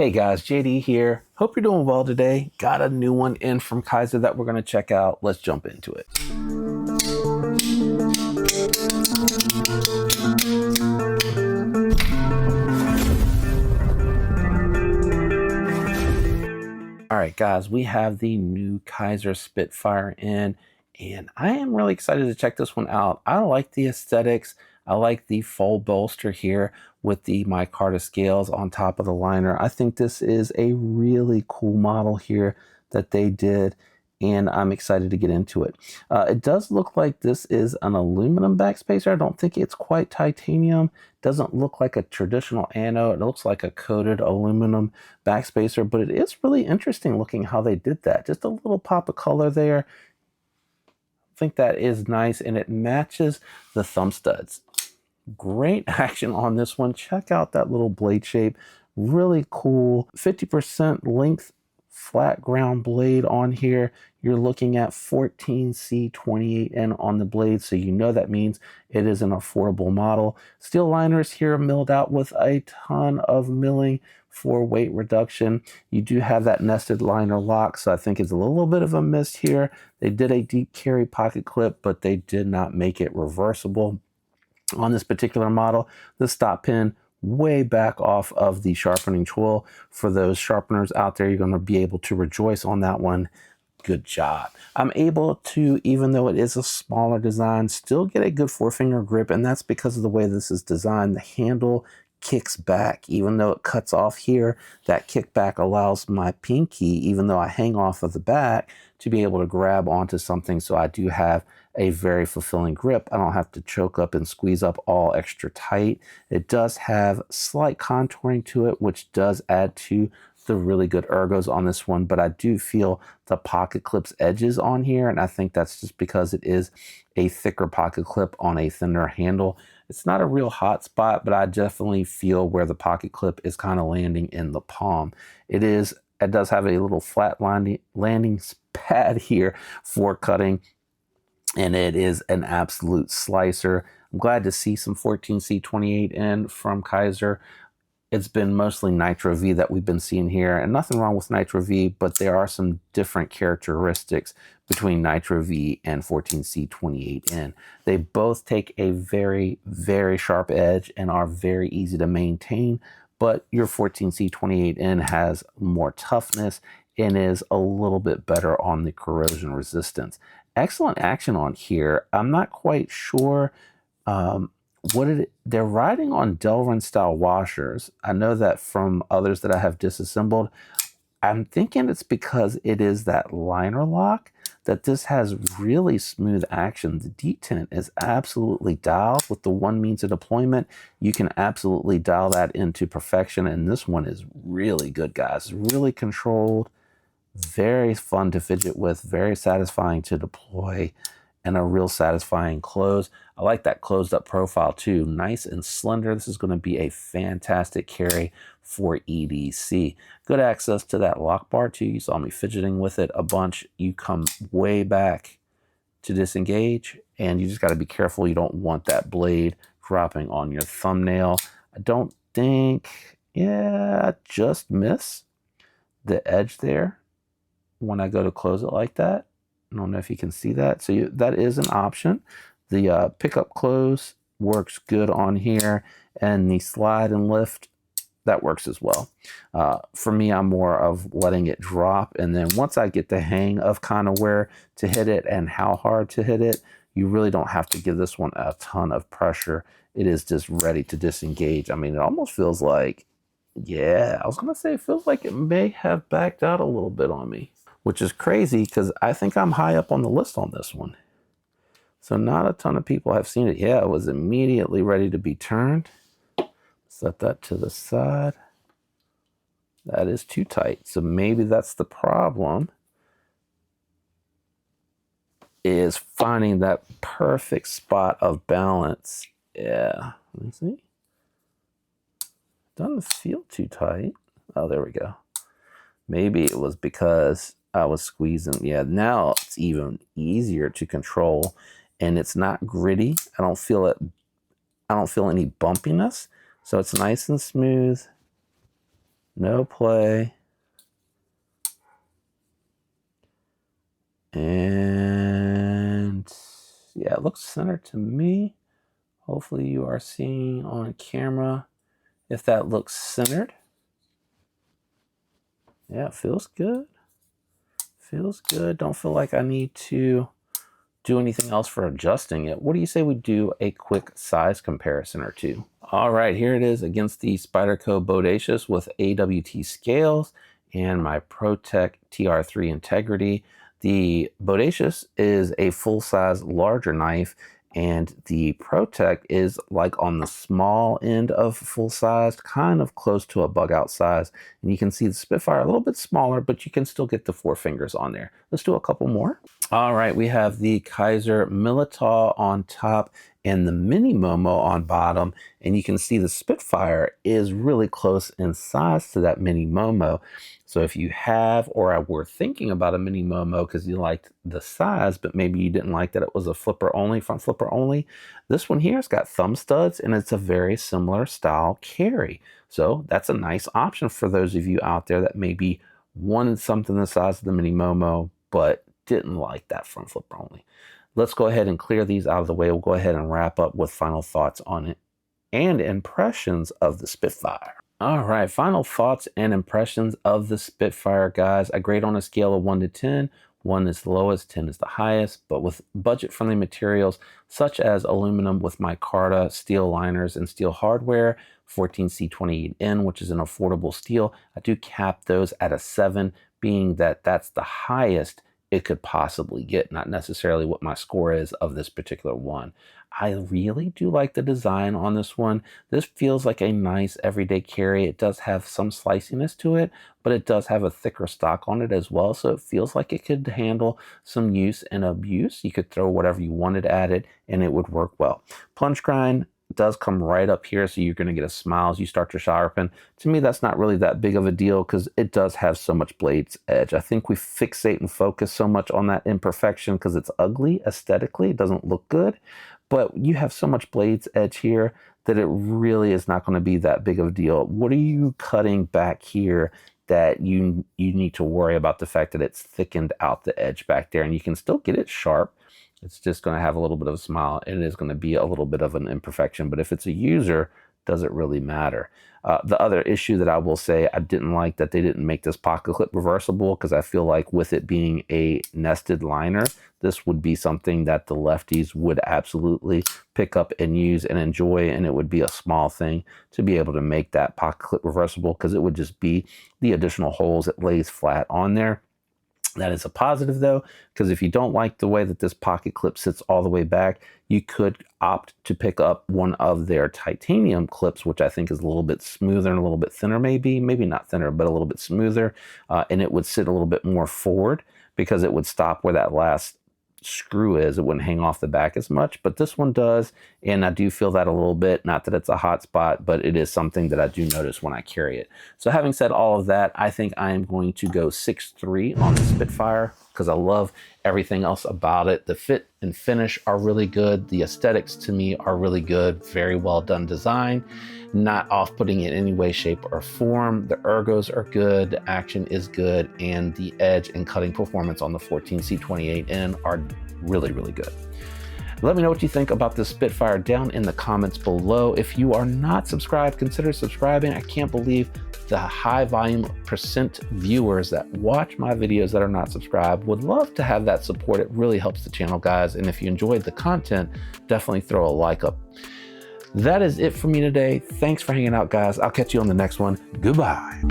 Hey guys, JD here. Hope you're doing well today. Got a new one in from Kizer that we're going to check out. Let's jump into it. All right, guys, we have the new Kizer Spitfire in, and I am really excited to check this one out. I like the aesthetics. I like the full bolster here with the micarta scales on top of the liner. I think this is a really cool model here that they did, and I'm excited to get into it. It does look like this is an aluminum backspacer. I don't think it's quite titanium. Doesn't look like a traditional anode. It looks like a coated aluminum backspacer, but it is really interesting looking how they did that. Just a little pop of color there. I think that is nice, and it matches the thumb studs. Great action on this one. Check out that little blade shape. Really cool. 50% length flat ground blade on here. You're looking at 14C28N on the blade, so you know that means it is an affordable model. Steel liners here milled out with a ton of milling for weight reduction. You do have that nested liner lock, so I think it's a little bit of a miss here. They did a deep carry pocket clip, but they did not make it reversible. On this particular model, the stop pin way back off of the sharpening tool. For those sharpeners out there, you're going to be able to rejoice on that one. Good job. I'm able to, even though it is a smaller design, still get a good forefinger grip, and that's because of the way this is designed. The handle kicks back. Even though it cuts off here, that kickback allows my pinky, even though I hang off of the back, to be able to grab onto something, so I do have a very fulfilling grip. I don't have to choke up and squeeze up all extra tight. It does have slight contouring to it, which does add to the really good ergos on this one, but I do feel the pocket clip's edges on here, and I think that's just because it is a thicker pocket clip on a thinner handle. It's not a real hot spot, but I definitely feel where the pocket clip is kind of landing in the palm. It does have a little flat landing pad here for cutting, and it is an absolute slicer. I'm glad to see some 14C28N from Kizer. It's been mostly Nitro V that we've been seeing here, and nothing wrong with Nitro V, but there are some different characteristics between Nitro V and 14C28N. They both take a very, very sharp edge and are very easy to maintain, but your 14C28N has more toughness and is a little bit better on the corrosion resistance. Excellent action on here. I'm not quite sure they're riding on Delrin style washers. I know that from others that I have disassembled. I'm thinking it's because it is that liner lock that this has really smooth action. The detent is absolutely dialed with the one means of deployment. You can absolutely dial that into perfection, and this one is really good, guys. Really controlled, very fun to fidget with, very satisfying to deploy, and a real satisfying close. I like that closed up profile too. Nice and slender. This is going to be a fantastic carry for EDC. Good access to that lock bar too. You saw me fidgeting with it a bunch. You come way back to disengage, and you just got to be careful. You don't want that blade dropping on your thumbnail. I don't think, yeah, just miss the edge there when I go to close it like that. I don't know if you can see that. So that is an option. The pickup close works good on here, and the slide and lift, that works as well. For me, I'm more of letting it drop, and then once I get the hang of kind of where to hit it and how hard to hit it, you really don't have to give this one a ton of pressure. It is just ready to disengage. I mean, it almost feels like, yeah, I was going to say it feels like it may have backed out a little bit on me, which is crazy because I think I'm high up on the list on this one. So not a ton of people have seen it. Yeah, it was immediately ready to be turned. Set that to the side. That is too tight. So maybe that's the problem, is finding that perfect spot of balance. Yeah, let me see. Doesn't feel too tight. Oh, there we go. Maybe it was because I was squeezing. Yeah, now it's even easier to control, and it's not gritty. I don't feel it. I don't feel any bumpiness, so it's nice and smooth. No play. And yeah, it looks centered to me. Hopefully you are seeing on camera if that looks centered. Yeah, it feels good. Feels good. Don't feel like I need to do anything else for adjusting it. What do you say we do a quick size comparison or two? All right, here it is against the Spyderco Bodacious with AWT scales and my ProTech TR3 Integrity. The Bodacious is a full-size larger knife, and the ProTech is like on the small end of full-sized, kind of close to a bug-out size. And you can see the Spitfire a little bit smaller, but you can still get the 4 fingers on there. Let's do a couple more. All right, we have the Kizer Militaw on top and the Mini Momo on bottom, and you can see the Spitfire is really close in size to that Mini Momo. So if you have or were thinking about a Mini Momo because you liked the size, but maybe you didn't like that it was a flipper only, front flipper only, this one here has got thumb studs and it's a very similar style carry. So that's a nice option for those of you out there that maybe wanted something the size of the Mini Momo, but didn't like that front flipper only. Let's go ahead and clear these out of the way. We'll go ahead and wrap up with final thoughts on it and impressions of the Spitfire. All right, final thoughts and impressions of the Spitfire, guys. I grade on a scale of 1 to 10. 1 is the lowest, 10 is the highest, but with budget-friendly materials such as aluminum with micarta, steel liners, and steel hardware, 14C28N, which is an affordable steel, I do cap those at a 7, being that that's the highest it could possibly get, not necessarily what my score is of this particular one. I really do like the design on this one. This feels like a nice everyday carry. It does have some sliciness to it, but it does have a thicker stock on it as well, so it feels like it could handle some use and abuse. You could throw whatever you wanted at it and it would work well. Plunge grind does come right up here, so you're going to get a smile as you start to sharpen. To me, that's not really that big of a deal because it does have so much blade's edge. I think we fixate and focus so much on that imperfection because it's ugly aesthetically. It doesn't look good, but you have so much blade's edge here that it really is not going to be that big of a deal. What are you cutting back here that you need to worry about the fact that it's thickened out the edge back there, and you can still get it sharp. It's just going to have a little bit of a smile, and it is going to be a little bit of an imperfection. But if it's a user, does it really matter? The other issue that I will say, I didn't like that they didn't make this pocket clip reversible, because I feel like with it being a nested liner, this would be something that the lefties would absolutely pick up and use and enjoy, and it would be a small thing to be able to make that pocket clip reversible, because it would just be the additional holes it lays flat on there. That is a positive though, because if you don't like the way that this pocket clip sits all the way back, you could opt to pick up one of their titanium clips, which I think is a little bit smoother and a little bit thinner, maybe not thinner, but a little bit smoother. And it would sit a little bit more forward because it would stop where that last screw is. It wouldn't hang off the back as much, but this one does, and I do feel that a little bit. Not that it's a hot spot, but it is something that I do notice when I carry it. So having said all of that, I think I am going to go 6.3 on the Spitfire because I love everything else about it. The fit and finish are really good. The aesthetics to me are really good. Very well done design, not off-putting in any way, shape, or form. The ergos are good, the action is good, and the edge and cutting performance on the 14C28N are really, really good. Let me know what you think about this Spitfire down in the comments below. If you are not subscribed, consider subscribing. I can't believe the high volume percent viewers that watch my videos that are not subscribed. Would love to have that support. It really helps the channel, guys. And if you enjoyed the content, definitely throw a like up. That is it for me today. Thanks for hanging out, guys. I'll catch you on the next one. Goodbye.